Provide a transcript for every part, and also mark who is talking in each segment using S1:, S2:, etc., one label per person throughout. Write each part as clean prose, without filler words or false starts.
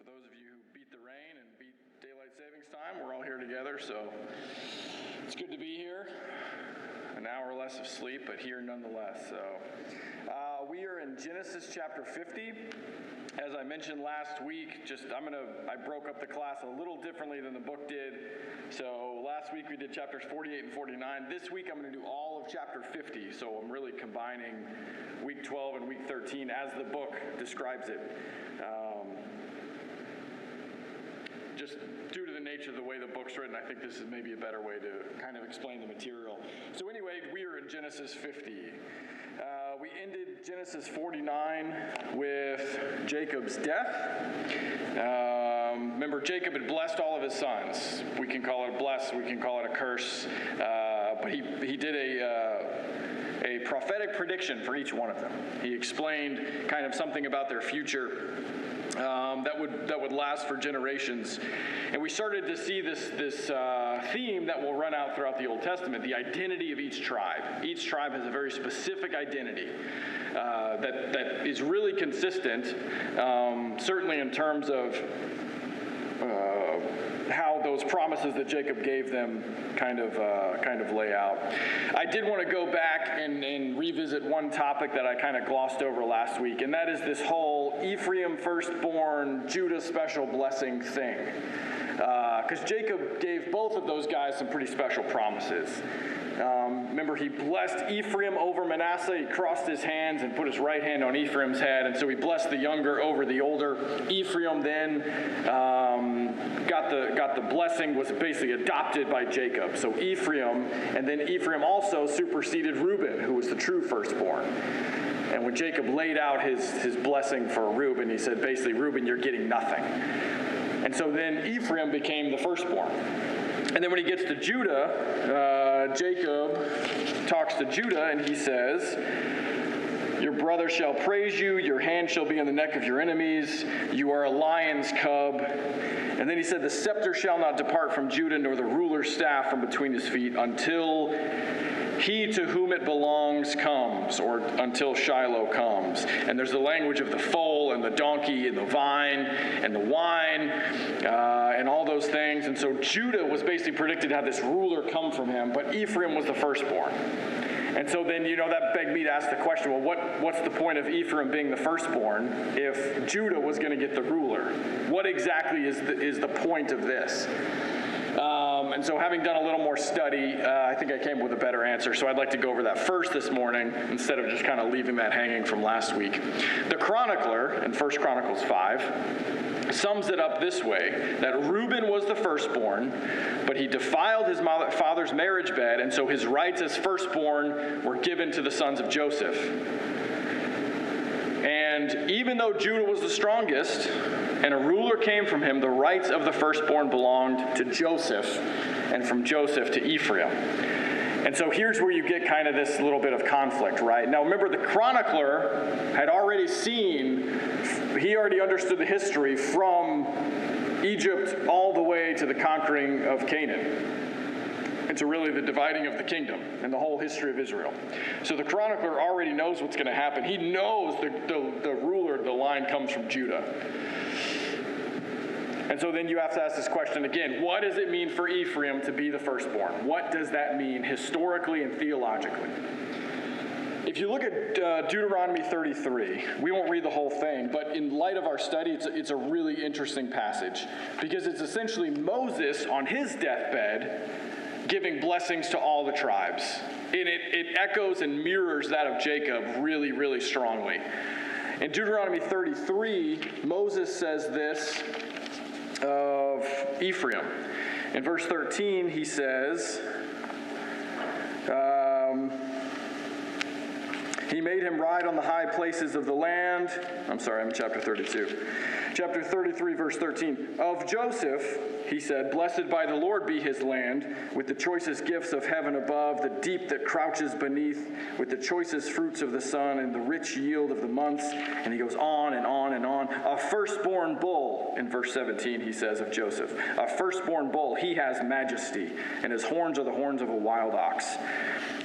S1: those of you who beat the rain and beat daylight savings time, we're all here together, so it's good to be here. An hour less of sleep, but here nonetheless. So we are in Genesis chapter 50. As I mentioned last week, I broke up the class a little differently than the book did. So last week we did chapters 48 and 49. This week I'm going to do all of chapter 50. So I'm really combining week 12 and week 13 as the book describes it. Just due to the nature of the way the book's written, I think this is maybe a better way to kind of explain the material. So anyway, we are in Genesis 50. We ended Genesis 49 with Jacob's death. Remember, Jacob had blessed all of his sons. We can call it a bless, we can call it a curse. But he did a prophetic prediction for each one of them. He explained kind of something about their future that would last for generations. And we started to see this theme that will run out throughout the Old Testament, the identity of each tribe. Each tribe has a very specific identity that is really consistent, certainly in terms of how those promises that Jacob gave them kind of lay out. I did want to go back and revisit one topic that I kind of glossed over last week, and that is this whole Ephraim firstborn, Judah special blessing thing. Because Jacob gave both of those guys some pretty special promises. Remember, he blessed Ephraim over Manasseh. He crossed his hands and put his right hand on Ephraim's head, and so he blessed the younger over the older. Ephraim then got the blessing, was basically adopted by Jacob. So Ephraim, and then Ephraim also superseded Reuben, who was the true firstborn. And when Jacob laid out his blessing for Reuben, he said, basically, Reuben, you're getting nothing. And so then Ephraim became the firstborn. And then when he gets to Judah, Jacob talks to Judah and he says, your brother shall praise you, your hand shall be on the neck of your enemies, you are a lion's cub. And then he said, the scepter shall not depart from Judah, nor the ruler's staff from between his feet, until he to whom it belongs comes, or until Shiloh comes. And there's the language of the foal and the donkey and the vine and the wine and all those things. And so Judah was basically predicted to have this ruler come from him, but Ephraim was the firstborn. And so then, that begged me to ask the question, well, what's the point of Ephraim being the firstborn if Judah was going to get the ruler? What exactly is the point of this? And so having done a little more study, I think I came up with a better answer. So I'd like to go over that first this morning instead of just kind of leaving that hanging from last week. The chronicler in 1 Chronicles 5 sums it up this way, that Reuben was the firstborn, but he defiled his father's marriage bed, and so his rights as firstborn were given to the sons of Joseph. And even though Judah was the strongest, and a ruler came from him, the rights of the firstborn belonged to Joseph, and from Joseph to Ephraim. And so here's where you get kind of this little bit of conflict, right? Now remember, the chronicler had already he already understood the history from Egypt all the way to the conquering of Canaan. And to really the dividing of the kingdom and the whole history of Israel. So the chronicler already knows what's going to happen. He knows the ruler, the line comes from Judah. And so then you have to ask this question again. What does it mean for Ephraim to be the firstborn? What does that mean historically and theologically? If you look at Deuteronomy 33, we won't read the whole thing, but in light of our study, it's a really interesting passage because it's essentially Moses on his deathbed giving blessings to all the tribes. And it echoes and mirrors that of Jacob really, really strongly. In Deuteronomy 33, Moses says this of Ephraim. In verse 13, he says, he made him ride on the high places of the land. I'm sorry, I'm in chapter 32. Chapter 33, verse 13. Of Joseph, he said, blessed by the Lord be his land, with the choicest gifts of heaven above, the deep that crouches beneath, with the choicest fruits of the sun, and the rich yield of the months. And he goes on and on and on. A firstborn bull, in verse 17, he says of Joseph. A firstborn bull, he has majesty, and his horns are the horns of a wild ox.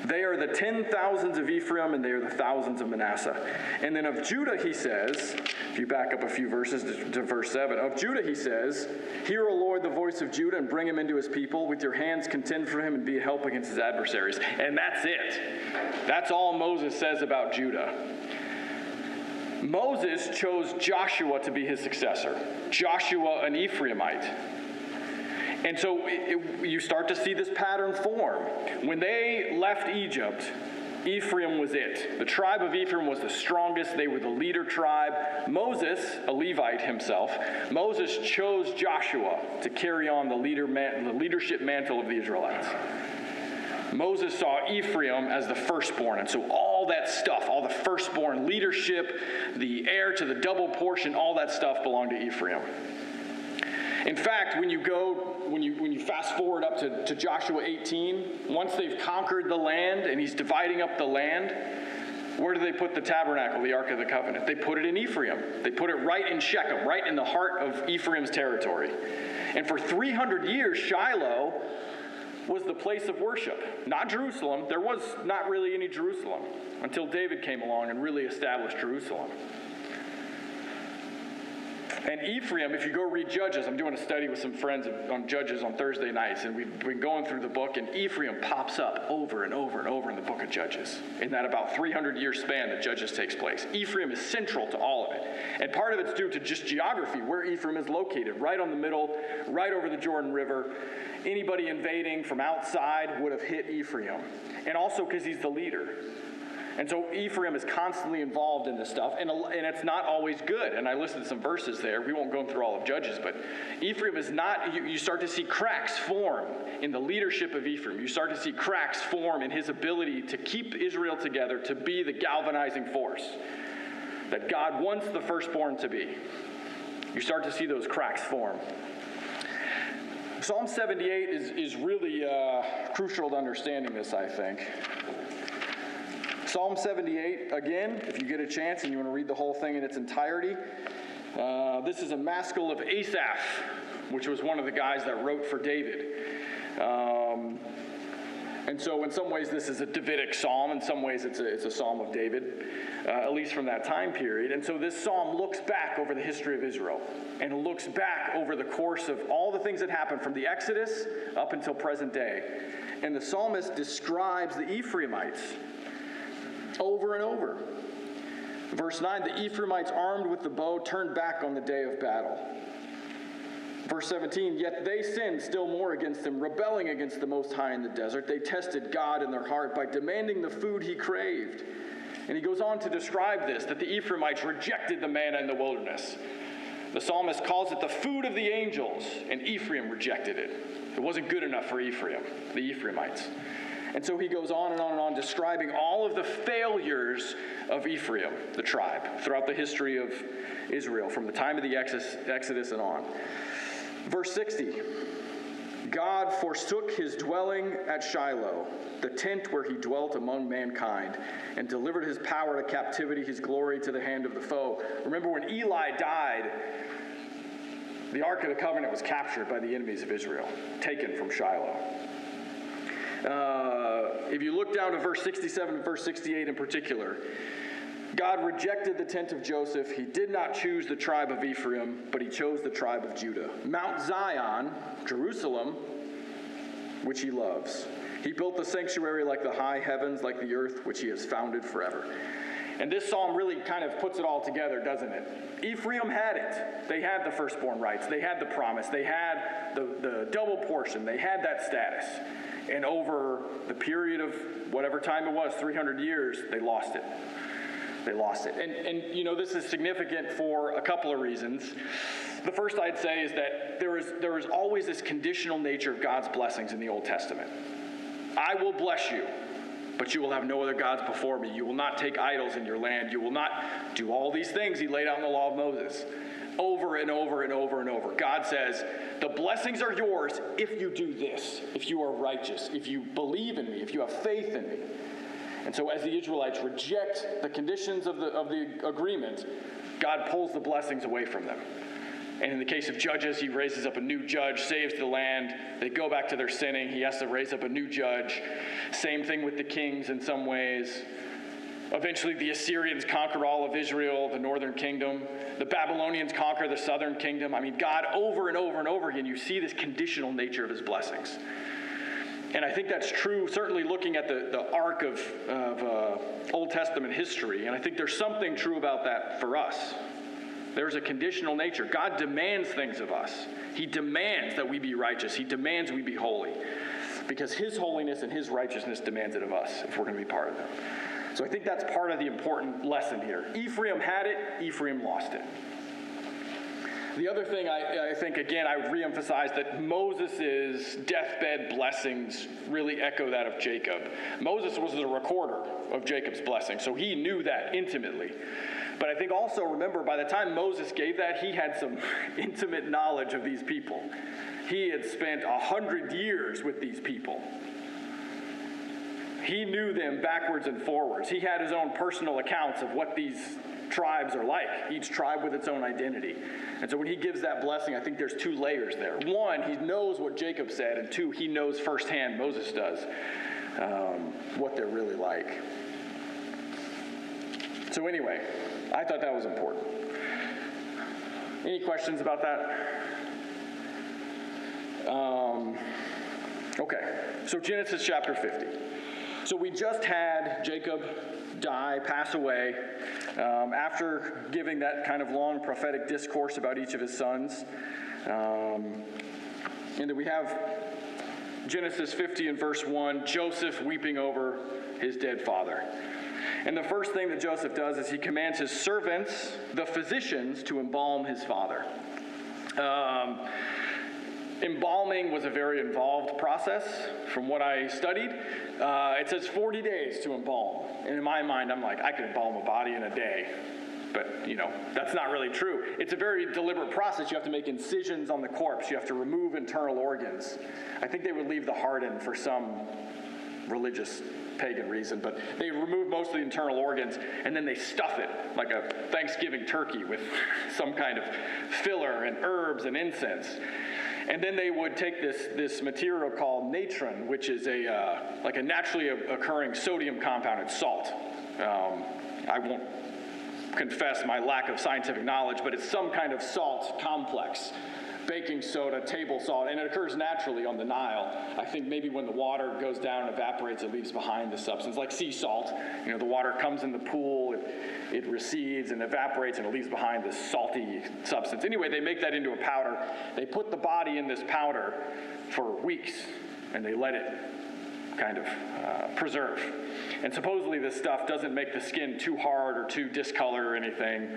S1: They are the 10,000s of Ephraim, and they are the thousands of Manasseh. And then of Judah he says, if you back up a few verses to verse 7, of Judah he says, hear, O Lord, the voice of Judah, and bring him into his people. With your hands contend for him, and be a help against his adversaries. And that's it. That's all Moses says about Judah. Moses chose Joshua to be his successor. Joshua, an Ephraimite. And so you start to see this pattern form. When they left Egypt, Ephraim was it. The tribe of Ephraim was the strongest. They were the leader tribe. Moses, a Levite himself, Moses chose Joshua to carry on the leadership mantle of the Israelites. Moses saw Ephraim as the firstborn, and so all that stuff, all the firstborn leadership, the heir to the double portion, all that stuff belonged to Ephraim. In fact, when you fast forward up to Joshua 18, once they've conquered the land and he's dividing up the land, where do they put the tabernacle, the Ark of the Covenant? They put it in Ephraim. They put it right in Shechem, right in the heart of Ephraim's territory. And for 300 years, Shiloh was the place of worship, not Jerusalem. There was not really any Jerusalem until David came along and really established Jerusalem. And Ephraim, if you go read Judges, I'm doing a study with some friends on Judges on Thursday nights, and we've been going through the book, and Ephraim pops up over and over and over in the book of Judges. In that about 300-year span that Judges takes place. Ephraim is central to all of it. And part of it's due to just geography, where Ephraim is located, right on the middle, right over the Jordan River. Anybody invading from outside would have hit Ephraim. And also because he's the leader. And so Ephraim is constantly involved in this stuff, and it's not always good. And I listed some verses there. We won't go through all of Judges, but Ephraim is not, you start to see cracks form in the leadership of Ephraim. You start to see cracks form in his ability to keep Israel together, to be the galvanizing force that God wants the firstborn to be. You start to see those cracks form. Psalm 78 is really crucial to understanding this, I think. Psalm 78, again, if you get a chance and you want to read the whole thing in its entirety, this is a maskil of Asaph, which was one of the guys that wrote for David. And so in some ways this is a Davidic psalm. In some ways it's a psalm of David, at least from that time period. And so this psalm looks back over the history of Israel, and it looks back over the course of all the things that happened from the Exodus up until present day. And the psalmist describes the Ephraimites over and over. Verse 9, the Ephraimites armed with the bow turned back on the day of battle. Verse 17, yet they sinned still more against him, rebelling against the Most High in the desert. They tested God in their heart by demanding the food he craved. And he goes on to describe this, that the Ephraimites rejected the manna in the wilderness. The psalmist calls it the food of the angels, and Ephraim rejected it. It wasn't good enough for Ephraim, the Ephraimites. And so he goes on and on and on, describing all of the failures of Ephraim, the tribe, throughout the history of Israel, from the time of the Exodus and on. Verse 60, God forsook his dwelling at Shiloh, the tent where he dwelt among mankind, and delivered his power to captivity, his glory to the hand of the foe. Remember when Eli died, the Ark of the Covenant was captured by the enemies of Israel, taken from Shiloh. If you look down to verse 67 and verse 68 in particular, God rejected the tent of Joseph. He did not choose the tribe of Ephraim, but he chose the tribe of Judah. Mount Zion, Jerusalem, which he loves. He built the sanctuary like the high heavens, like the earth, which he has founded forever. And this psalm really kind of puts it all together, doesn't it? Ephraim had it. They had the firstborn rights. They had the promise. They had the double portion. They had that status. And over the period of whatever time it was, 300 years, they lost it. They lost it. And you know, this is significant for a couple of reasons. The first I'd say is that there is always this conditional nature of God's blessings in the Old Testament. I will bless you, but you will have no other gods before me. You will not take idols in your land. You will not do all these things he laid out in the law of Moses. Over and over and over and over. God says, the blessings are yours if you do this, if you are righteous, if you believe in me, if you have faith in me. And so as the Israelites reject the conditions of the agreement, God pulls the blessings away from them. And in the case of judges, he raises up a new judge, saves the land. They go back to their sinning. He has to raise up a new judge. Same thing with the kings in some ways. Eventually, the Assyrians conquer all of Israel, the northern kingdom. The Babylonians conquer the southern kingdom. I mean, God, over and over and over again, you see this conditional nature of his blessings. And I think that's true, certainly looking at the arc of Old Testament history. And I think there's something true about that for us. There's a conditional nature. God demands things of us. He demands that we be righteous. He demands we be holy. Because his holiness and his righteousness demands it of us if we're going to be part of them. So I think that's part of the important lesson here. Ephraim had it, Ephraim lost it. The other thing I think, again, I would reemphasize that Moses' deathbed blessings really echo that of Jacob. Moses was the recorder of Jacob's blessing, so he knew that intimately. But I think also, remember, by the time Moses gave that, he had some intimate knowledge of these people. He had spent 100 years with these people. He knew them backwards and forwards. He had his own personal accounts of what these tribes are like, each tribe with its own identity. And so when he gives that blessing, I think there's two layers there. One, he knows what Jacob said, and two, he knows firsthand, Moses does, what they're really like. So anyway, I thought that was important. Any questions about that? Okay, so Genesis chapter 50. So we just had Jacob die, pass away, after giving that kind of long prophetic discourse about each of his sons. And then we have Genesis 50 and verse 1, Joseph weeping over his dead father. And the first thing that Joseph does is he commands his servants, the physicians, to embalm his father. Embalming was a very involved process from what I studied. It says 40 days to embalm. And in my mind, I'm like, I could embalm a body in a day. But, that's not really true. It's a very deliberate process. You have to make incisions on the corpse. You have to remove internal organs. I think they would leave the heart in for some religious pagan reason, but they remove most of the internal organs, and then they stuff it like a Thanksgiving turkey with some kind of filler and herbs and incense. And then they would take this material called natron, which is like a naturally occurring sodium compound. It's salt. I won't confess my lack of scientific knowledge, but it's some kind of salt complex. Baking soda, table salt, and it occurs naturally on the Nile. I think maybe when the water goes down and evaporates, it leaves behind the substance, like sea salt. The water comes in the pool, it recedes and evaporates, and it leaves behind this salty substance. Anyway, they make that into a powder. They put the body in this powder for weeks, and they let it kind of preserve. And supposedly this stuff doesn't make the skin too hard or too discolored or anything,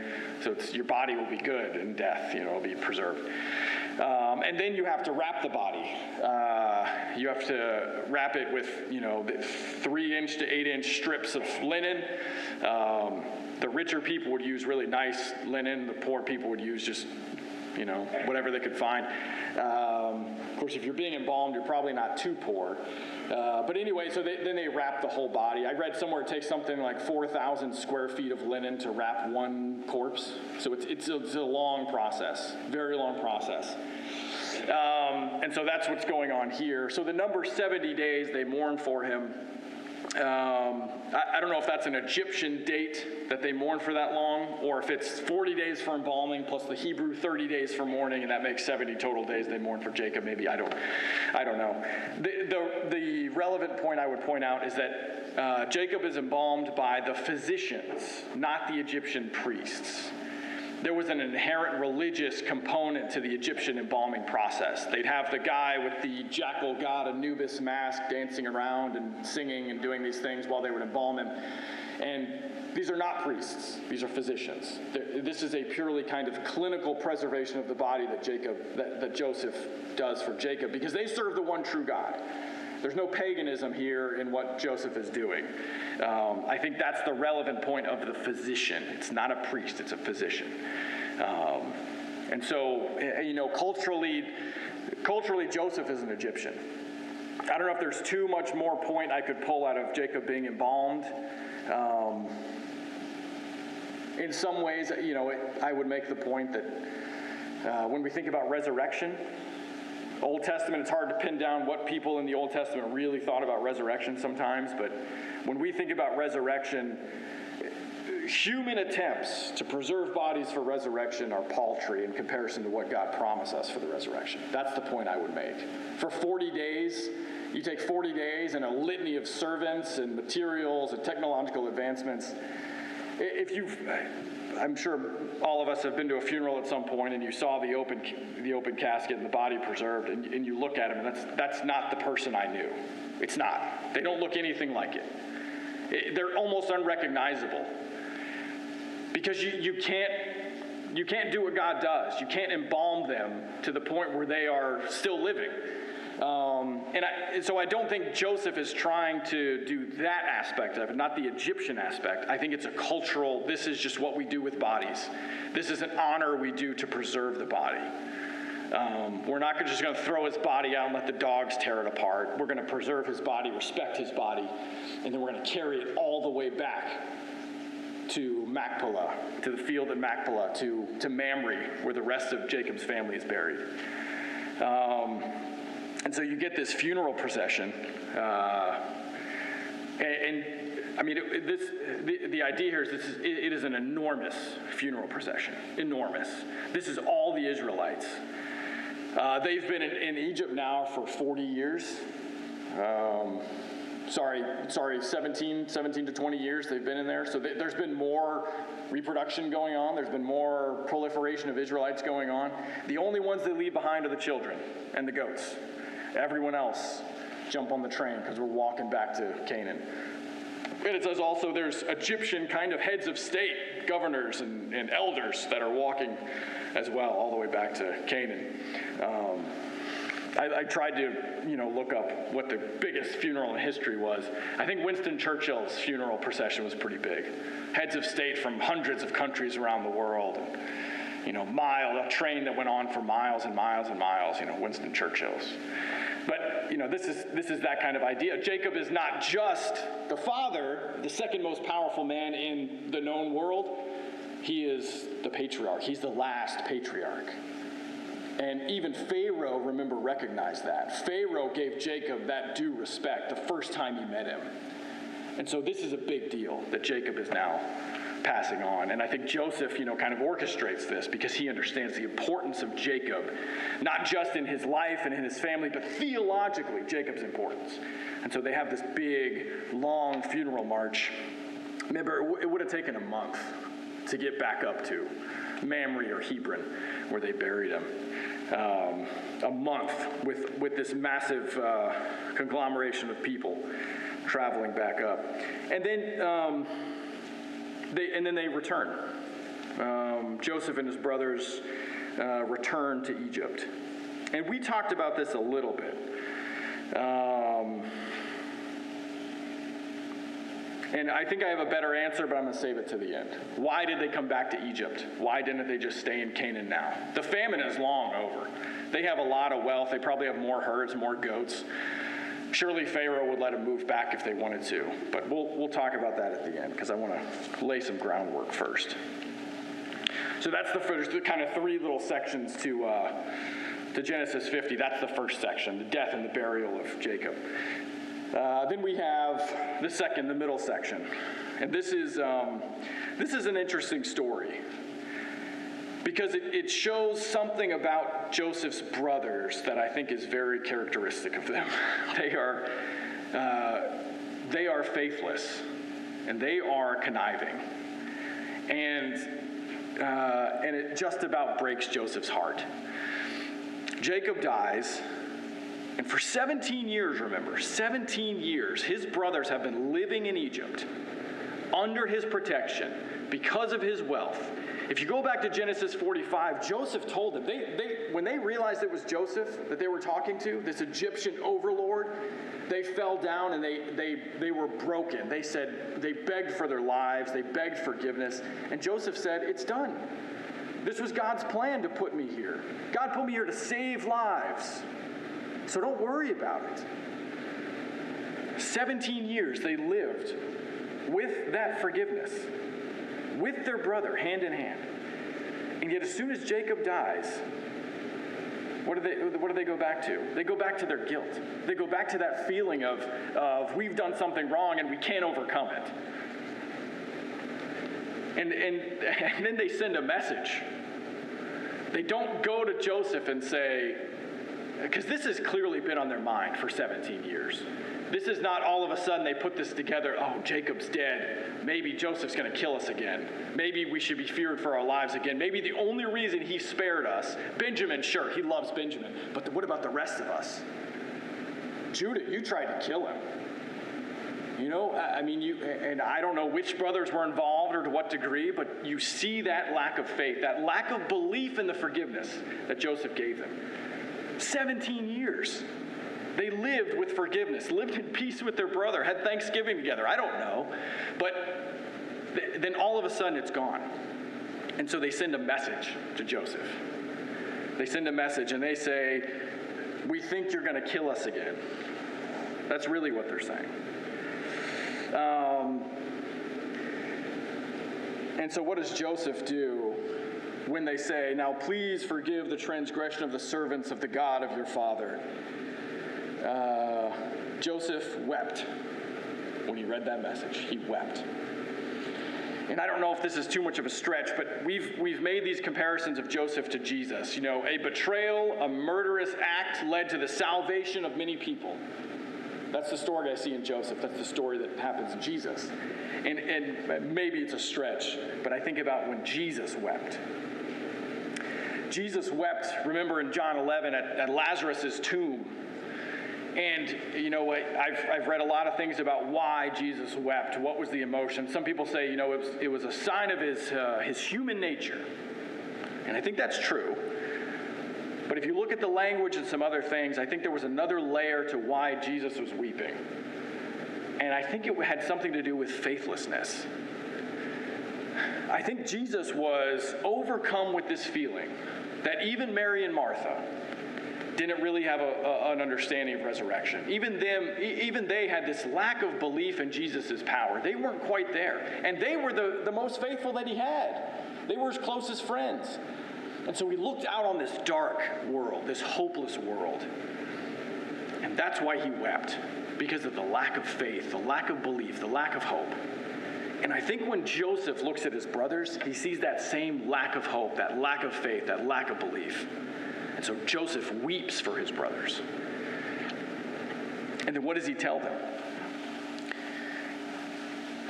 S1: so your body will be good in death, it'll be preserved. And then you have to wrap the body. You have to wrap it with, 3-inch to 8-inch strips of linen. The richer people would use really nice linen. The poor people would use just, whatever they could find. Of course, if you're being embalmed, you're probably not too poor. But anyway, so then they wrap the whole body. I read somewhere it takes something like 4,000 square feet of linen to wrap one corpse. So it's a long process, very long process. And so that's what's going on here. So the number 70 days they mourn for him. I don't know if that's an Egyptian date that they mourn for that long, or if it's 40 days for embalming plus the Hebrew 30 days for mourning, and that makes 70 total days they mourn for Jacob. Maybe I don't know. The relevant point I would point out is that Jacob is embalmed by the physicians, not the Egyptian priests. There was an inherent religious component to the Egyptian embalming process. They'd have the guy with the jackal god Anubis mask dancing around and singing and doing these things while they would embalm him. And these are not priests. These are physicians. This is a purely kind of clinical preservation of the body that Joseph does for Jacob, because they serve the one true God. There's no paganism here in what Joseph is doing. I think that's the relevant point of the physician. It's not a priest, it's a physician. And so, culturally, Joseph is an Egyptian. I don't know if there's too much more point I could pull out of Jacob being embalmed. In some ways, I would make the point that When we think about resurrection, Old Testament, it's hard to pin down what people in the Old Testament really thought about resurrection sometimes, but when we think about resurrection, human attempts to preserve bodies for resurrection are paltry in comparison to what God promised us for the resurrection. That's the point I would make. For 40 days, you take 40 days and a litany of servants and materials and technological advancements. I'm sure all of us have been to a funeral at some point and you saw the open casket and the body preserved, and you look at him and that's not the person I knew. It's not. They don't look anything like it. They're almost unrecognizable. Because you can't do what God does. You can't embalm them to the point where they are still living. So I don't think Joseph is trying to do that aspect of it, not the Egyptian aspect. I think it's a cultural, this is just what we do with bodies. This is an honor we do to preserve the body. We're not just going to throw his body out and let the dogs tear it apart. We're going to preserve his body, respect his body, and then we're going to carry it all the way back to Machpelah, to the field at Machpelah, to Mamre, where the rest of Jacob's family is buried. And so you get this funeral procession, the idea here is it is an enormous funeral procession, enormous. This is all the Israelites. They've been in Egypt now for 40 years. 17 to 20 years they've been in there. So there's been more reproduction going on. There's been more proliferation of Israelites going on. The only ones they leave behind are the children and the goats. Everyone else jump on the train because we're walking back to Canaan. And it says also there's Egyptian kind of heads of state, governors and elders that are walking as well all the way back to Canaan. I tried to, look up what the biggest funeral in history was. I think Winston Churchill's funeral procession was pretty big. Heads of state from hundreds of countries around the world. A train that went on for miles and miles and miles, Winston Churchill's. But, this is that kind of idea. Jacob is not just the father, the second most powerful man in the known world. He is the patriarch. He's the last patriarch. And even Pharaoh, remember, recognized that. Pharaoh gave Jacob that due respect the first time he met him. And so this is a big deal that Jacob is now passing on. And I think Joseph, kind of orchestrates this because he understands the importance of Jacob, not just in his life and in his family, but theologically, Jacob's importance. And so they have this big, long funeral march. Remember, it would have taken a month to get back up to Mamre or Hebron, where they buried him. A month with this massive conglomeration of people traveling back up. And then they return. Joseph and his brothers return to Egypt. And we talked about this a little bit. And I think I have a better answer, but I'm going to save it to the end. Why did they come back to Egypt? Why didn't they just stay in Canaan now? The famine is long over. They have a lot of wealth. They probably have more herds, more goats. Surely Pharaoh would let them move back if they wanted to. But we'll talk about that at the end because I want to lay some groundwork first. So that's the first, the kind of three little sections to Genesis 50. That's the first section, the death and the burial of Jacob. Then we have the middle section. And this is an interesting story because it shows something about Joseph's brothers that I think is very characteristic of them. They are faithless and they are conniving. And it just about breaks Joseph's heart. Jacob dies. And for 17 years, remember, 17 years, his brothers have been living in Egypt under his protection because of his wealth. If you go back to Genesis 45, Joseph told them, when they realized it was Joseph that they were talking to, this Egyptian overlord, they fell down and they were broken. They said, they begged for their lives, they begged forgiveness. And Joseph said, it's done. This was God's plan to put me here. God put me here to save lives. So don't worry about it. 17 years they lived with that forgiveness, with their brother, hand in hand. And yet as soon as Jacob dies, what do they go back to? They go back to their guilt. They go back to that feeling of we've done something wrong and we can't overcome it. And then they send a message. They don't go to Joseph and say, because this has clearly been on their mind for 17 years. This is not all of a sudden they put this together, oh, Jacob's dead. Maybe Joseph's going to kill us again. Maybe we should be feared for our lives again. Maybe the only reason he spared us, Benjamin, sure, he loves Benjamin, but what about the rest of us? Judah, you tried to kill him. You know, and I don't know which brothers were involved or to what degree, but you see that lack of faith, that lack of belief in the forgiveness that Joseph gave them. 17 years. They lived with forgiveness, lived in peace with their brother, had Thanksgiving together. I don't know. But then all of a sudden it's gone. And so they send a message to Joseph. They send a message and they say, we think you're going to kill us again. That's really what they're saying. And so what does Joseph do when they say, now please forgive the transgression of the servants of the God of your father? Joseph wept when he read that message. He wept. And I don't know if this is too much of a stretch, but we've made these comparisons of Joseph to Jesus. You know, a betrayal, a murderous act led to the salvation of many people. That's the story I see in Joseph. That's the story that happens in Jesus. And maybe it's a stretch, but I think about when Jesus wept. Jesus wept, remember in John 11, at Lazarus' tomb. And, you know, I've read a lot of things about why Jesus wept. What was the emotion? Some people say, you know, it was a sign of his human nature. And I think that's true. But if you look at the language and some other things, I think there was another layer to why Jesus was weeping. And I think it had something to do with faithlessness. I think Jesus was overcome with this feeling that even Mary and Martha didn't really have an understanding of resurrection. Even they had this lack of belief in Jesus' power. They weren't quite there. And they were the most faithful that he had. They were his closest friends. And so he looked out on this dark world, this hopeless world. And that's why he wept, because of the lack of faith, the lack of belief, the lack of hope. And I think when Joseph looks at his brothers, he sees that same lack of hope, that lack of faith, that lack of belief. And so Joseph weeps for his brothers. And then what does he tell them?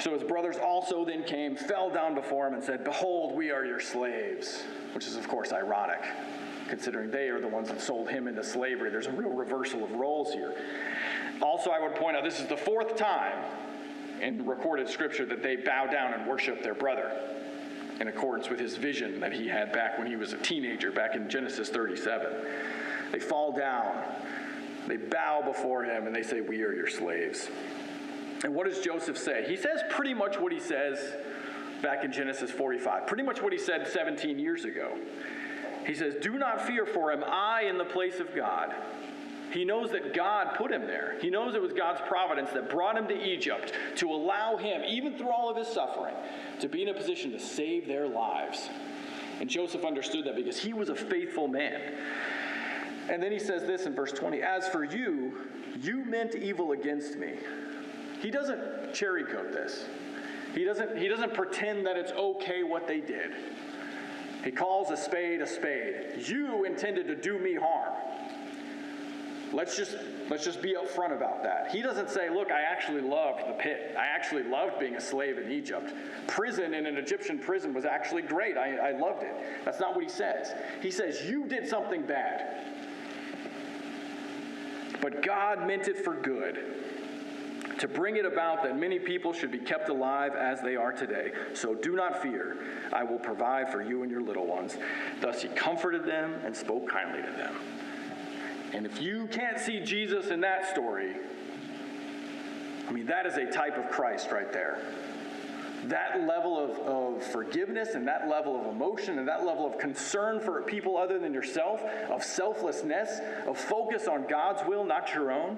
S1: So his brothers also then came, fell down before him and said, behold, we are your slaves. Which is, of course, ironic, considering they are the ones that sold him into slavery. There's a real reversal of roles here. Also, I would point out, this is the fourth time in recorded scripture that they bow down and worship their brother, in accordance with his vision that he had back when he was a teenager, back in Genesis 37. They fall down, they bow before him, and they say, we are your slaves. And what does Joseph say? He says pretty much what he says back in Genesis 45, pretty much what he said 17 years ago. He says, do not fear, for am I in the place of God. He knows that God put him there. He knows it was God's providence that brought him to Egypt to allow him, even through all of his suffering, to be in a position to save their lives. And Joseph understood that because he was a faithful man. And then he says this in verse 20, as for you, you meant evil against me. He doesn't cherry coat this. He doesn't pretend that it's okay what they did. He calls a spade a spade. You intended to do me harm. Let's just be upfront about that. He doesn't say, look, I actually loved the pit. I actually loved being a slave in Egypt. Prison in an Egyptian prison was actually great. I loved it. That's not what he says. He says, you did something bad. But God meant it for good, to bring it about that many people should be kept alive as they are today. So do not fear. I will provide for you and your little ones. Thus he comforted them and spoke kindly to them. And if you can't see Jesus in that story, I mean, that is a type of Christ right there. That level of forgiveness and that level of emotion and that level of concern for people other than yourself, of selflessness, of focus on God's will, not your own.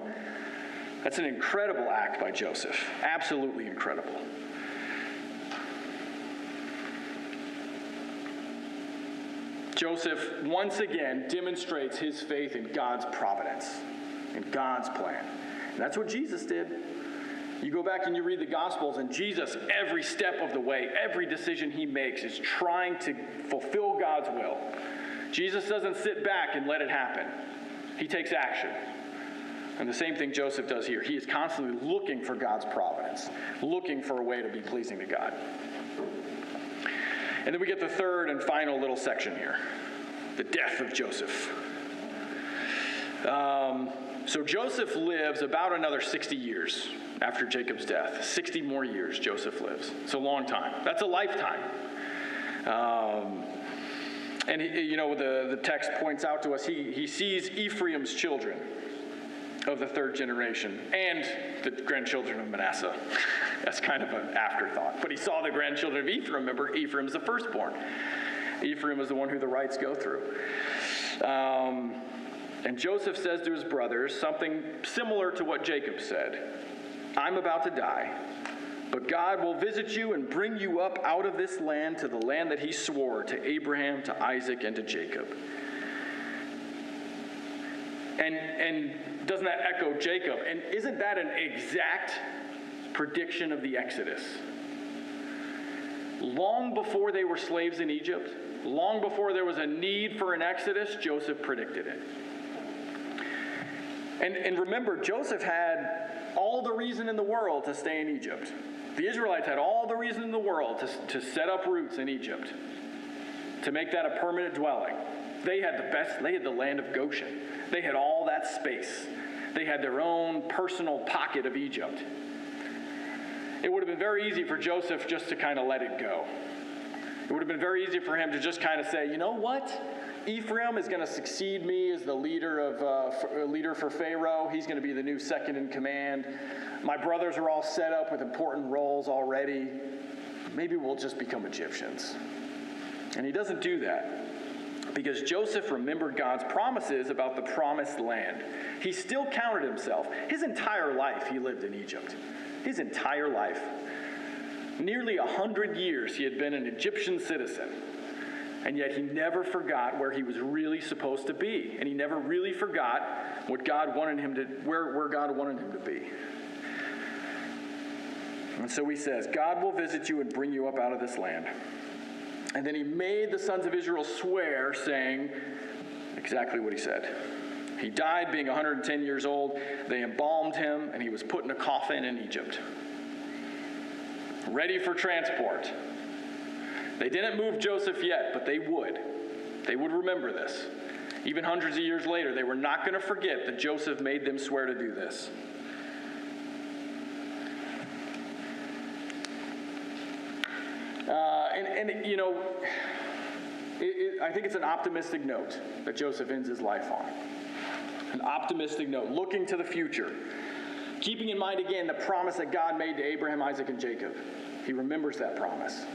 S1: That's an incredible act by Joseph. Absolutely incredible. Joseph once again demonstrates his faith in God's providence, in God's plan. And that's what Jesus did. You go back and you read the Gospels, and Jesus, every step of the way, every decision he makes is trying to fulfill God's will. Jesus doesn't sit back and let it happen. He takes action. And the same thing Joseph does here. He is constantly looking for God's providence, looking for a way to be pleasing to God. And then we get the third and final little section here, the death of Joseph. So Joseph lives about another 60 years after Jacob's death. 60 more years Joseph lives. It's a long time. That's a lifetime. And the text points out to us, he sees Ephraim's children of the third generation and the grandchildren of Manasseh. That's kind of an afterthought. But he saw the grandchildren of Ephraim. Remember, Ephraim's the firstborn. Ephraim is the one who the rights go through. And Joseph says to his brothers something similar to what Jacob said. I'm about to die, but God will visit you and bring you up out of this land to the land that he swore to Abraham, to Isaac, and to Jacob. And doesn't that echo Jacob? And isn't that an exact prediction of the Exodus? Long before they were slaves in Egypt, long before there was a need for an Exodus, Joseph predicted it. And remember, Joseph had all the reason in the world to stay in Egypt. The Israelites had all the reason in the world to set up roots in Egypt, to make that a permanent dwelling. They had the land of Goshen. They had all that space. They had their own personal pocket of Egypt. It would have been very easy for Joseph just to kind of let it go. It would have been very easy for him to just kind of say, you know what? Ephraim is going to succeed me as the leader for Pharaoh. He's going to be the new second in command. My brothers are all set up with important roles already. Maybe we'll just become Egyptians. And he doesn't do that because Joseph remembered God's promises about the promised land. He still counted himself. His entire life he lived in Egypt. His entire life. Nearly 100 years he had been an Egyptian citizen. And yet he never forgot where he was really supposed to be. And he never really forgot what God wanted him to, where God wanted him to be. And so he says, God will visit you and bring you up out of this land. And then he made the sons of Israel swear, saying exactly what he said. He died being 110 years old. They embalmed him, and he was put in a coffin in Egypt, ready for transport. They didn't move Joseph yet, but they would. They would remember this. Even hundreds of years later, they were not going to forget that Joseph made them swear to do this. I think it's an optimistic note that Joseph ends his life on. An optimistic note, looking to the future. Keeping in mind, again, the promise that God made to Abraham, Isaac, and Jacob. He remembers that promise.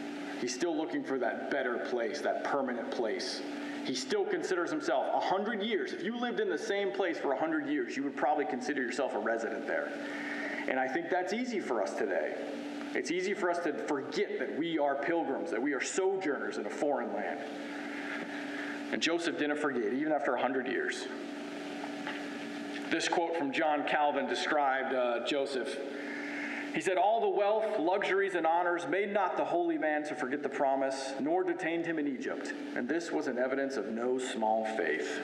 S1: He's still looking for that better place, that permanent place. He still considers himself 100 years. If you lived in the same place for 100 years, you would probably consider yourself a resident there. And I think that's easy for us today. It's easy for us to forget that we are pilgrims, that we are sojourners in a foreign land. And Joseph didn't forget, even after 100 years. This quote from John Calvin described Joseph. He said, all the wealth, luxuries, and honors made not the holy man to forget the promise, nor detained him in Egypt. And this was an evidence of no small faith.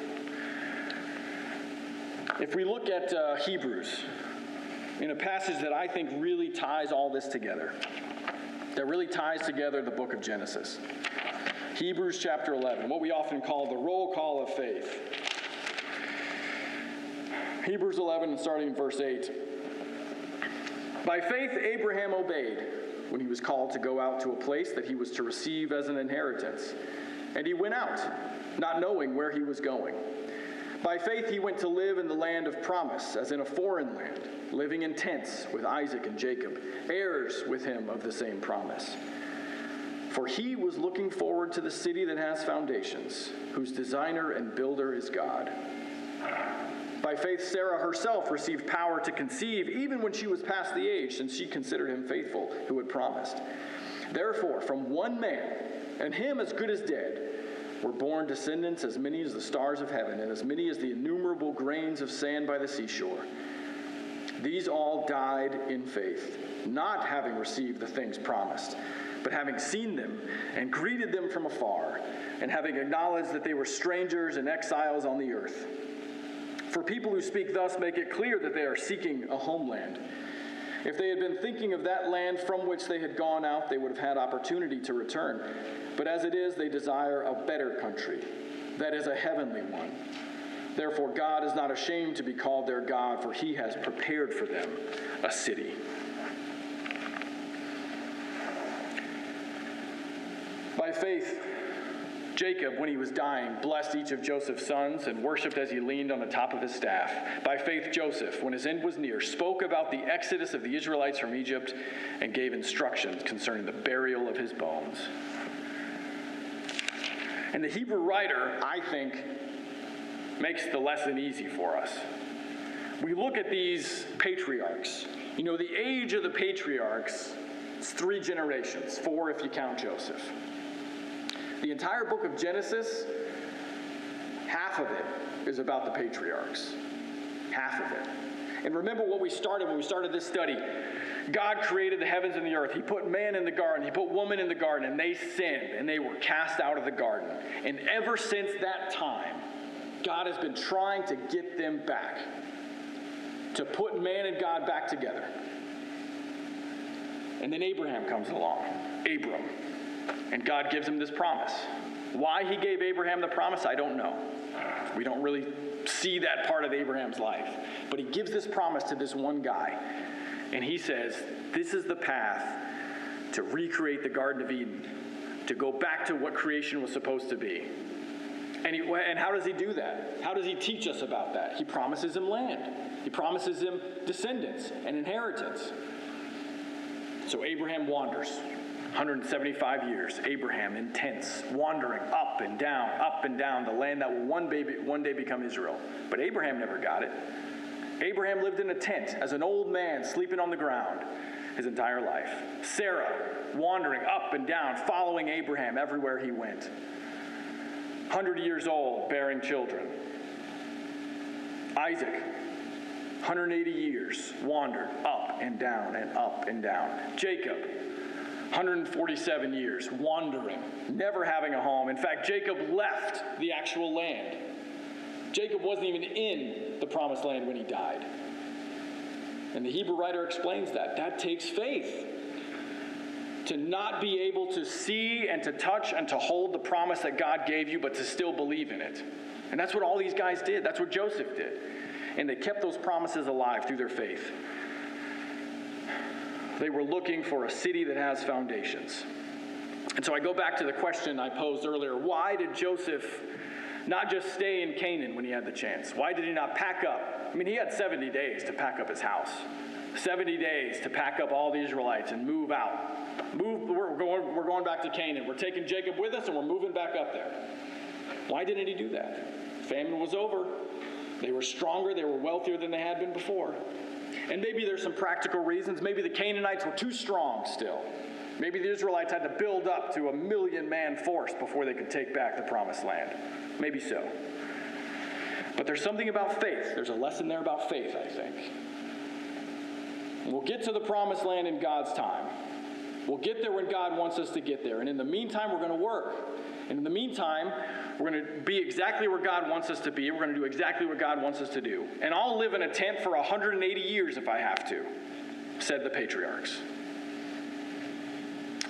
S1: If we look at Hebrews, in a passage that I think really ties all this together, that really ties together the book of Genesis. Hebrews chapter 11, what we often call the roll call of faith. Hebrews 11, starting in verse 8. By faith, Abraham obeyed when he was called to go out to a place that he was to receive as an inheritance. And he went out, not knowing where he was going. By faith, he went to live in the land of promise, as in a foreign land, living in tents with Isaac and Jacob, heirs with him of the same promise. For he was looking forward to the city that has foundations, whose designer and builder is God. By faith, Sarah herself received power to conceive, even when she was past the age, since she considered him faithful who had promised. Therefore, from one man, and him as good as dead, were born descendants as many as the stars of heaven, and as many as the innumerable grains of sand by the seashore. These all died in faith, not having received the things promised, but having seen them and greeted them from afar, and having acknowledged that they were strangers and exiles on the earth. For people who speak thus make it clear that they are seeking a homeland. If they had been thinking of that land from which they had gone out, they would have had opportunity to return. But as it is, they desire a better country, that is, a heavenly one. Therefore, God is not ashamed to be called their God, for he has prepared for them a city. By faith, Jacob, when he was dying, blessed each of Joseph's sons and worshipped as he leaned on the top of his staff. By faith, Joseph, when his end was near, spoke about the exodus of the Israelites from Egypt and gave instructions concerning the burial of his bones. And the Hebrew writer, I think, makes the lesson easy for us. We look at these patriarchs. You know, the age of the patriarchs is 3 generations, 4 if you count Joseph. The entire book of Genesis, half of it is about the patriarchs. Half of it. And remember what we started when we started this study. God created the heavens and the earth. He put man in the garden. He put woman in the garden. And they sinned. And they were cast out of the garden. And ever since that time, God has been trying to get them back. To put man and God back together. And then Abraham comes along. Abram. And God gives him this promise. Why he gave Abraham the promise, I don't know. We don't really see that part of Abraham's life. But he gives this promise to this one guy. And he says, this is the path to recreate the Garden of Eden. To go back to what creation was supposed to be. And how does he do that? How does he teach us about that? He promises him land. He promises him descendants and inheritance. So Abraham wanders. 175 years, Abraham in tents, wandering up and down the land that will one day become Israel. But Abraham never got it. Abraham lived in a tent as an old man sleeping on the ground his entire life. Sarah wandering up and down, following Abraham everywhere he went. 100 years old, bearing children. Isaac, 180 years, wandered up and down and up and down. Jacob, 147 years, wandering, never having a home. In fact, Jacob left the actual land. Jacob wasn't even in the promised land when he died. And the Hebrew writer explains that. That takes faith. To not be able to see and to touch and to hold the promise that God gave you, but to still believe in it. And that's what all these guys did. That's what Joseph did. And they kept those promises alive through their faith. They were looking for a city that has foundations. And so I go back to the question I posed earlier. Why did Joseph not just stay in Canaan when he had the chance? Why did he not pack up? I mean, he had 70 days to pack up his house. 70 days to pack up all the Israelites and move out. We're going back to Canaan. We're taking Jacob with us and we're moving back up there. Why didn't he do that? Famine was over. They were stronger. They were wealthier than they had been before. And maybe there's some practical reasons. Maybe the Canaanites were too strong still. Maybe the Israelites had to build up to a 1,000,000-man force before they could take back the promised land. Maybe so. But there's something about faith. There's a lesson there about faith, I think. We'll get to the promised land in God's time. We'll get there when God wants us to get there. And in the meantime, we're going to work. And in the meantime, we're going to be exactly where God wants us to be. We're going to do exactly what God wants us to do. And I'll live in a tent for 180 years if I have to, said the patriarchs.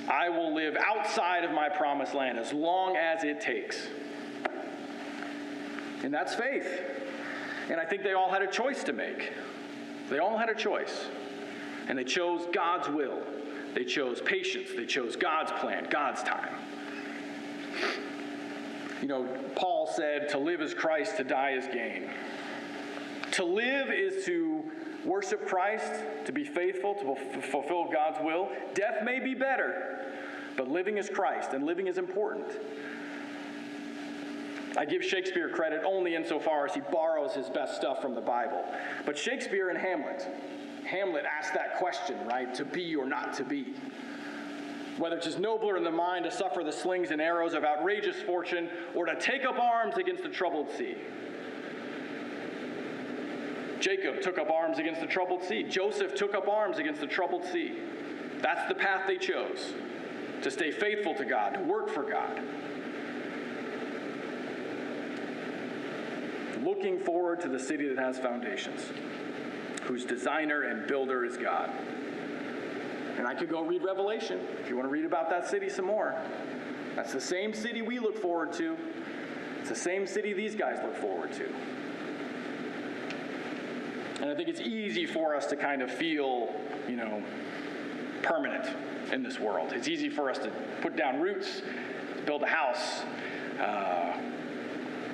S1: I will live outside of my promised land as long as it takes. And that's faith. And I think they all had a choice to make. They all had a choice. And they chose God's will. They chose patience. They chose God's plan, God's time. You know, Paul said, to live is Christ, to die is gain. To live is to worship Christ, to be faithful, to fulfill God's will. Death may be better, but living is Christ, and living is important. I give Shakespeare credit only insofar as he borrows his best stuff from the Bible. But Shakespeare and Hamlet asked that question, right? To be or not to be. whether 'tis nobler in the mind to suffer the slings and arrows of outrageous fortune, or to take up arms against the troubled sea. Jacob took up arms against the troubled sea. Joseph took up arms against the troubled sea. That's the path they chose, to stay faithful to God, to work for God. Looking forward to the city that has foundations, whose designer and builder is God. And I could go read Revelation if you want to read about that city some more. That's the same city we look forward to. It's the same city these guys look forward to. And I think it's easy for us to kind of feel, permanent in this world. It's easy for us to put down roots, to build a house,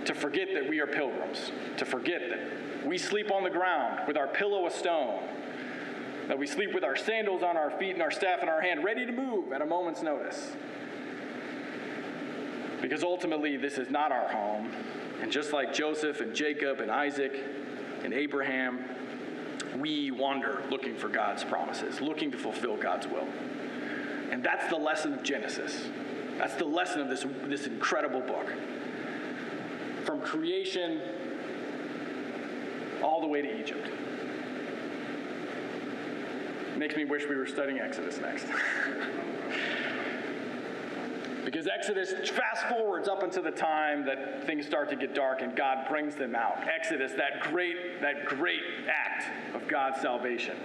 S1: to forget that we are pilgrims, to forget that we sleep on the ground with our pillow a stone, that we sleep with our sandals on our feet and our staff in our hand, ready to move at a moment's notice. Because ultimately, this is not our home. And just like Joseph and Jacob and Isaac and Abraham, we wander looking for God's promises, looking to fulfill God's will. And that's the lesson of Genesis. That's the lesson of this incredible book. From creation all the way to Egypt. Makes me wish we were studying Exodus next. Because Exodus fast forwards up until the time that things start to get dark and God brings them out. Exodus, that great act of God's salvation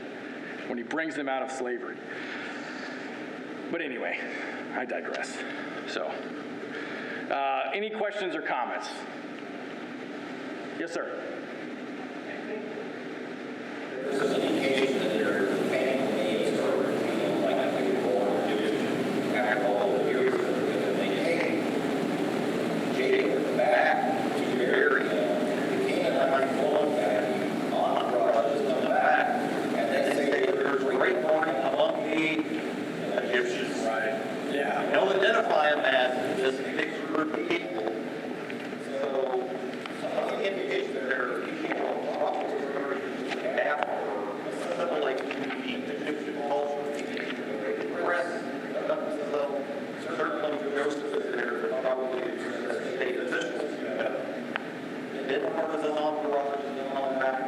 S1: when he brings them out of slavery. But anyway, I digress. So, any questions or comments? Yes, sir.
S2: This is an indication that their family needs are like before after all the years that they came. Jacob back to bury him. The Canaanite going back. Entourage is coming back. And they say there's great mourning among the Egyptians.
S1: Right. Yeah.
S2: They don't identify them as this mixed group of people. So some of the indication that there are people probably assimilate to the Egyptian culture. Rest certainly Joseph is there, probably state officials. Then part of the entourage is on back.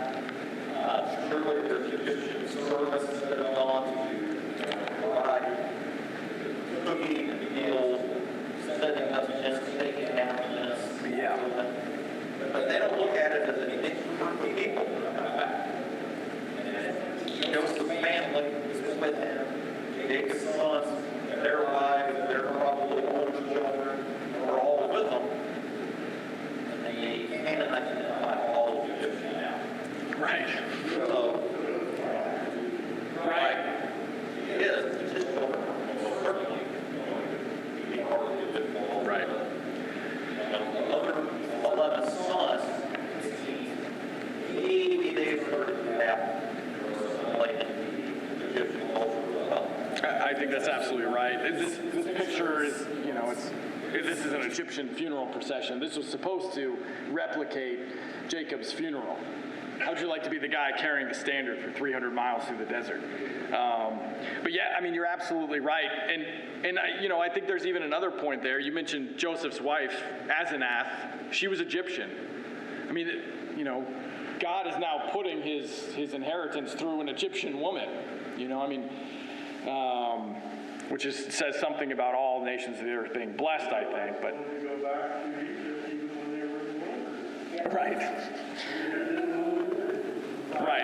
S2: Surely there's Egyptian services that have gone to provide cooking and meals, setting up tents, taking happiness.
S1: Yeah.
S2: But they don't look at it as a mixed group of people. Joseph's family is with him. Jacob's sons, their wives, their probably older children are all with them. And they Canaan identify all of Egyptians now.
S1: Right.
S2: So, right. It is. It's just children. Certainly. Be part of the Egyptian.
S1: Right.
S2: The other 11 sons, maybe they've heard of that.
S1: I think that's absolutely right. This picture is, this is an Egyptian funeral procession. This was supposed to replicate Jacob's funeral. How'd you like to be the guy carrying the standard for 300 miles through the desert? But yeah, you're absolutely right. And I think there's even another point there. You mentioned Joseph's wife, Asenath. She was Egyptian. God is now putting his inheritance through an Egyptian woman. Which says something about all nations of the earth being blessed, I think. But right.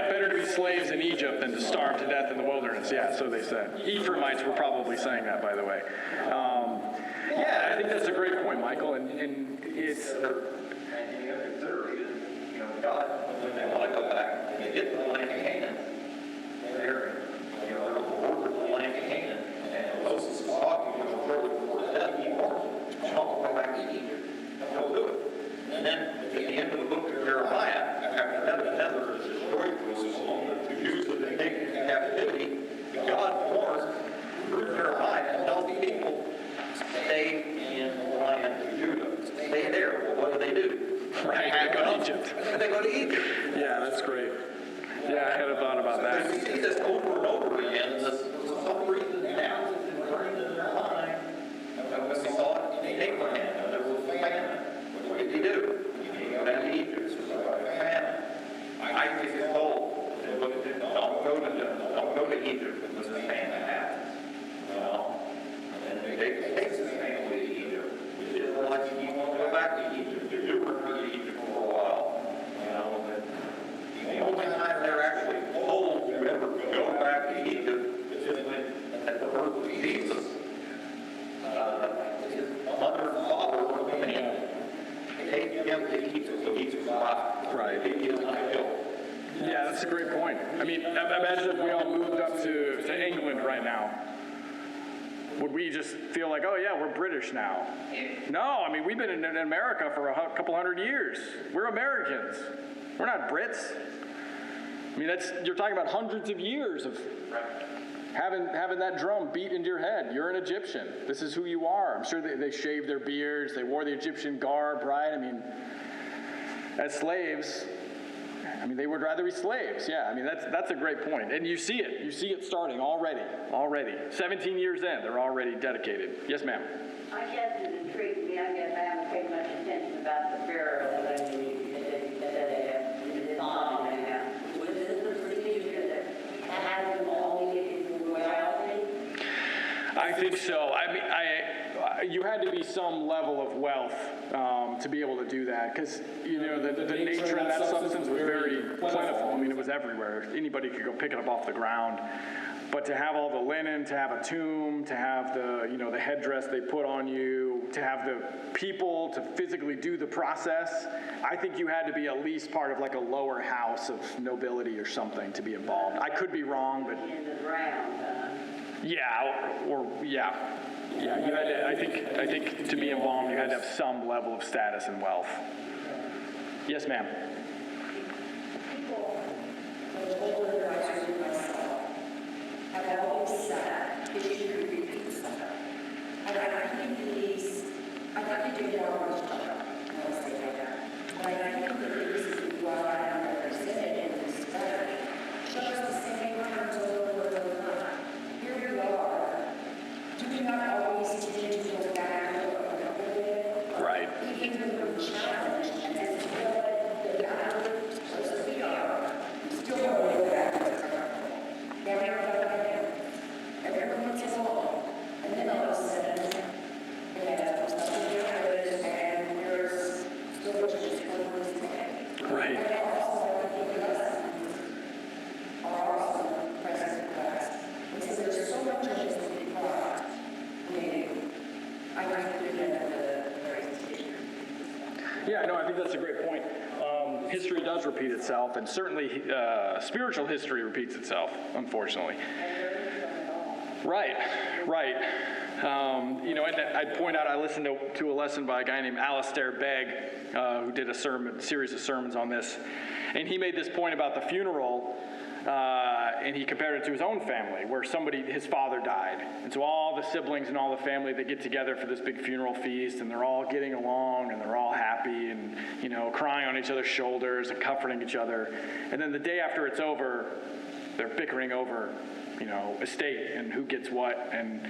S1: Better to be slaves in Egypt than to starve to death in the wilderness. Yeah, so they said. Ephraimites were probably saying that, by the way. I think that's a great point, Michael. And it's.
S2: God, when they want to go back, they get to the land of Canaan. They're the border of the land of Canaan. And Moses is talking to them before death, he warns them, don't go back to Egypt. Don't do it. And then at the end of the book of Jeremiah, after Nebuchadnezzar is destroyed Jerusalem, the Jews have been taken into captivity, God warns through Jeremiah and tells the people, stay in the land of Judah. Stay there. Well, what do?
S1: Right, they go to Egypt.
S2: They go to Egypt.
S1: Yeah, that's great. Yeah, I hadn't thought about that.
S2: We see this over birth of Jesus, his mother and father were coming in. They take him to eat so he survived.
S1: Right.
S2: He was not killed.
S1: Yeah, that's a great point. I mean, imagine if we all moved up to England right now. Would we just feel like, oh yeah, we're British now? No, I mean, we've been in America for a couple hundred years. We're Americans. We're not Brits. I mean, you're talking about hundreds of years of having that drum beat into your head. You're an Egyptian. This is who you are. I'm sure they shaved their beards. They wore the Egyptian garb, right? I mean, as slaves, I mean, they would rather be slaves. Yeah, I mean, that's a great point. And you see it. You see it starting already. 17 years in, they're already dedicated. Yes, ma'am.
S3: I guess it intrigued me. I guess I haven't paid much attention about the burial that they on right now. Was this the procedure that had them all get into royalty?
S1: I think so. I mean, you had to be some level of wealth to be able to do that, because the nature of that substance was very plentiful. I mean, it was everywhere. Anybody could go pick it up off the ground. But to have all the linen, to have a tomb, to have the headdress they put on you, to have the people to physically do the process, I think you had to be at least part of like a lower house of nobility or something to be involved. I could be wrong, but
S3: In the ground,
S1: yeah, you had to. I think to be involved, you had to have some level of status and wealth. Yes, ma'am.
S4: People, the older writers and myself, have always said history repeats itself. And I think these, I think you do more much better, I will say that. But I think that these, while I am represented in this study, shows the same patterns over and over. Here we are. Do we not always tend to go back a little bit?
S1: Right.
S4: Even when we're challenged, and as the battle, as we are, still going back to the everyone gets along, and then all of a sudden, something different, and there's still just
S1: Right.
S4: and also, I think the lessons are also present in class. Because there's so much of this to be taught. I like to do that the presentation.
S1: Yeah, no, I think that's a great point. History does repeat itself, and certainly spiritual history repeats itself, unfortunately. Right. And I'd point out, I listened to a lesson by a guy named Alistair Begg, who did a series of sermons on this, and he made this point about the funeral, and he compared it to his own family, where his father died. And so all the siblings and all the family, they get together for this big funeral feast, and they're all getting along, and they're all happy, and, crying on each other's shoulders and comforting each other. And then the day after it's over, they're bickering over, estate and who gets what. And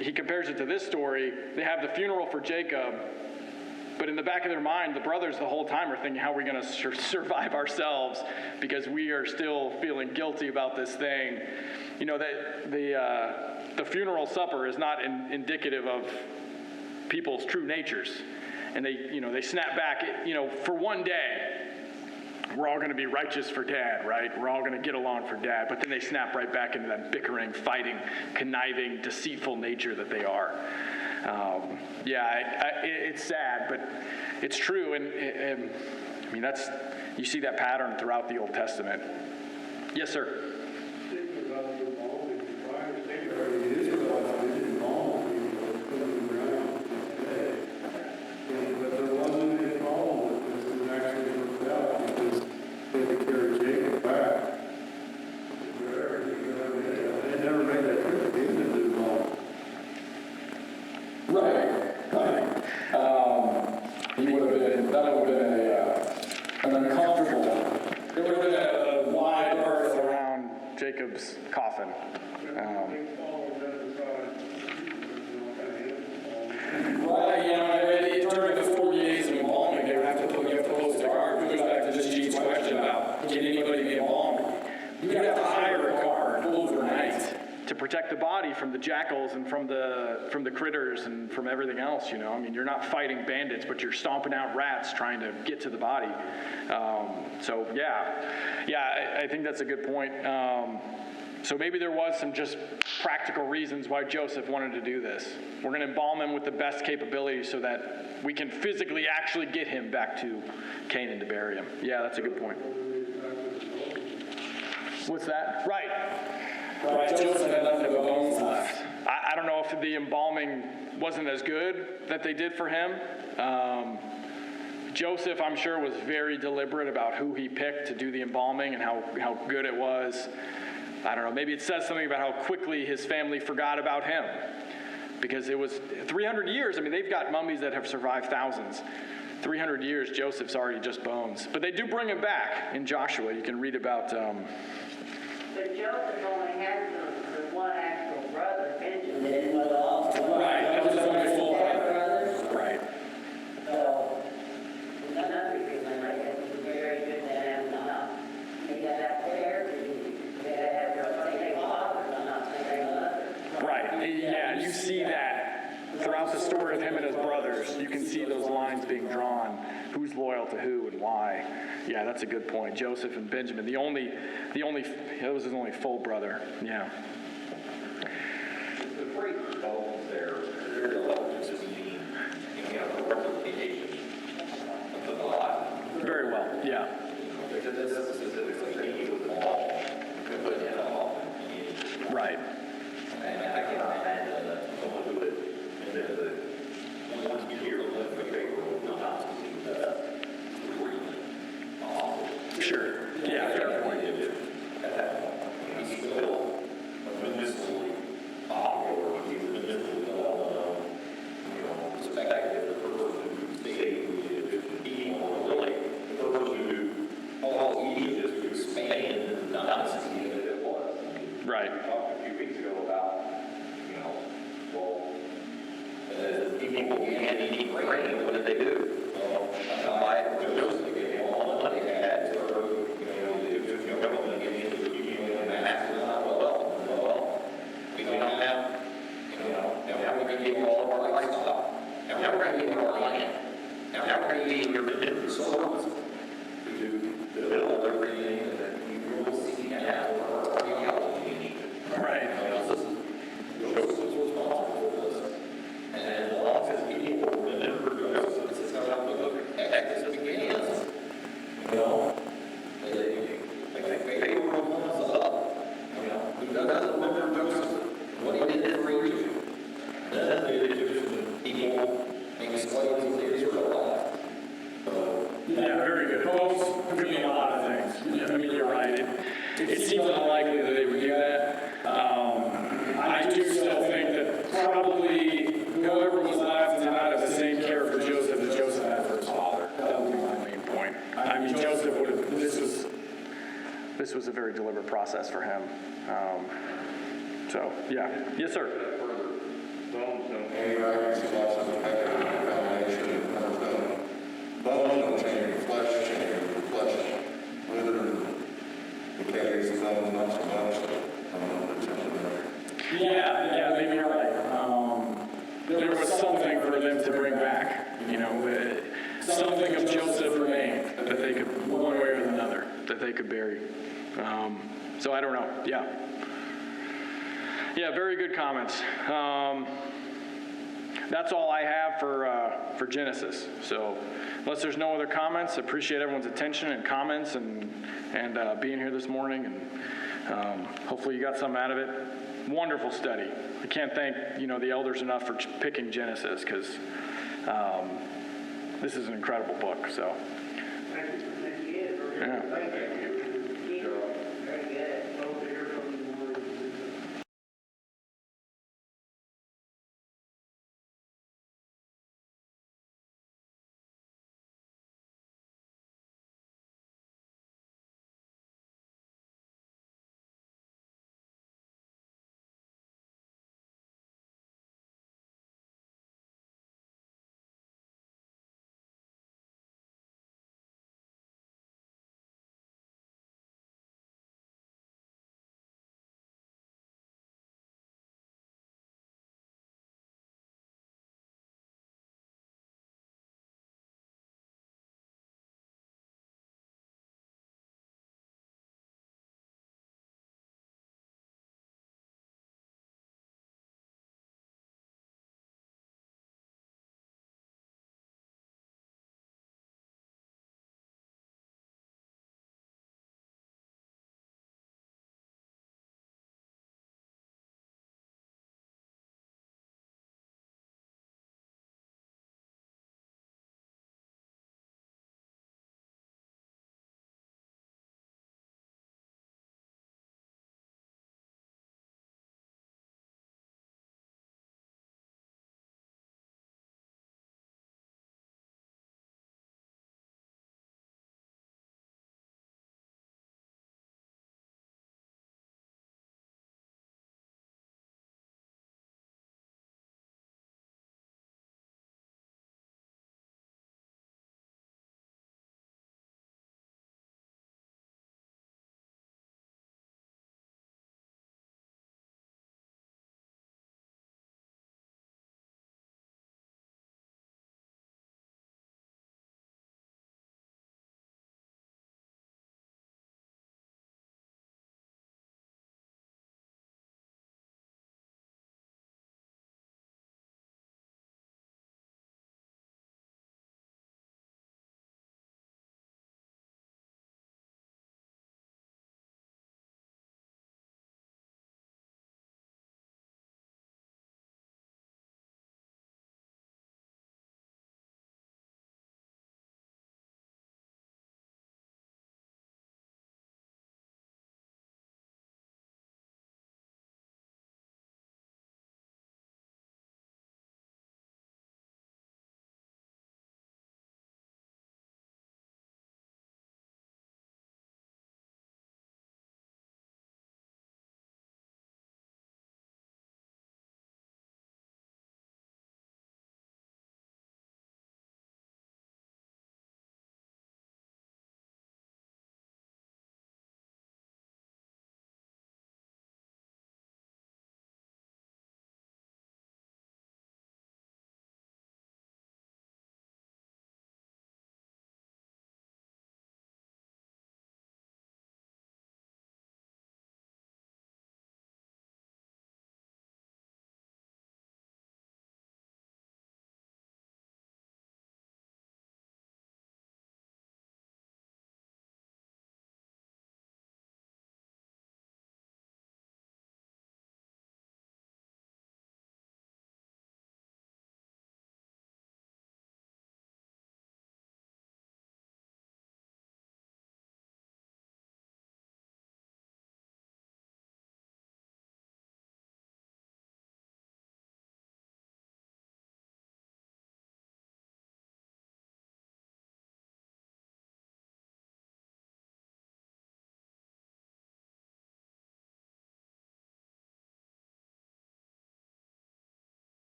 S1: he compares it to this story. They have the funeral for Jacob, but in the back of their mind, the brothers the whole time are thinking, how are we going to survive ourselves, because we are still feeling guilty about this thing. That the funeral supper is not indicative of people's true natures. And they snap back, for one day, we're all going to be righteous for Dad, right? We're all going to get along for Dad. But then they snap right back into that bickering, fighting, conniving, deceitful nature that they are. It's sad, but it's true. And you see that pattern throughout the Old Testament. Yes, sir. Jacob's coffin. During the 40 days of embalming, you have to post a guard. It goes back to just Gene's question about, can anybody be embalmed? You have to hire a guard overnight to protect the body from the jackals and from the critters and from everything else. You're not fighting bandits, but you're stomping out rats trying to get to the body. I think that's a good point. So maybe there was some just practical reasons why Joseph wanted to do this. We're going to embalm him with the best capability so that we can physically actually get him back to Canaan to bury him. Yeah, that's a good point. What's that? Right. Joseph had nothing but bones left. I don't know if the embalming wasn't as good that they did for him. Joseph, I'm sure, was very deliberate about who he picked to do the embalming and how good it was. I don't know, maybe it says something about how quickly his family forgot about him. Because it was 300 years. I mean, they've got mummies that have survived thousands. 300 years, Joseph's already just bones. But they do bring him back in Joshua. You can read about...
S3: But Joseph only had the one actual brother, Benjamin, was also.
S1: Right, that was his only full brother.
S3: Brothers.
S1: Right.
S3: So, another reason I guess it was very good to have him up. They got that there, they had their same father, not same mother.
S1: Right, yeah, you see that throughout the story of him and his brothers. You can see those lines being drawn. Who's loyal to who and why. Yeah, that's a good point. Joseph and Benjamin, that was his only full brother. Yeah.
S2: The three bones there, they're the just meaning, the replication of the body.
S1: Very well, yeah.
S2: Because this is specifically he was all, put him all.
S1: Right.
S2: And I can imagine that someone who would, the ones you hear, the paper will not see that.
S1: Sure. Yeah, fair point.
S2: At that point, he's still municipally awkward, or he's municipally suspected the person who stayed with eating more really, the person who all eating just to expand the dynasty that it was.
S1: Right.
S2: We talked a few weeks ago about, people began eating grain, what did they do? Well, buy it for Joseph to get all the money they had. So, the government getting into the massive amount of wealth. We don't have, now we're going to give you all of our livestock. Now we're going to give you our land. Now we're going to give you your resources to build everything that you will see now or archaeology in Egypt.
S1: Right.
S2: Joseph was responsible for this. And as long as people remember Joseph, this is how the book of Exodus begins. They were the ones up. Who doesn't remember Joseph? What he did for Egypt. Then the Egyptian people made slaves of the Israelites.
S1: Yeah, very good. Both could mean a lot of things. I mean, you're right. It seems unlikely that they would do that. I do still think that probably whoever was left did not have the same care for Joseph as Joseph had for his father. That would be my main point. I mean, Joseph would have, this was a very deliberate process for him. So, yeah. Yes, sir.
S5: Bones don't change, flesh changes, flesh. Whether the case is not so much.
S1: Yeah, maybe you're right. There was something for them to bring back, something of Joseph remained that they could, one way or another, that they could bury. So I don't know. Yeah, very good comments. That's all I have for Genesis. So unless there's no other comments, appreciate everyone's attention and comments and being here this morning. And hopefully you got something out of it. Wonderful study. I can't thank the elders enough for picking Genesis because this is an incredible book. So.
S6: Thank you.
S1: Yeah.
S6: Thank you.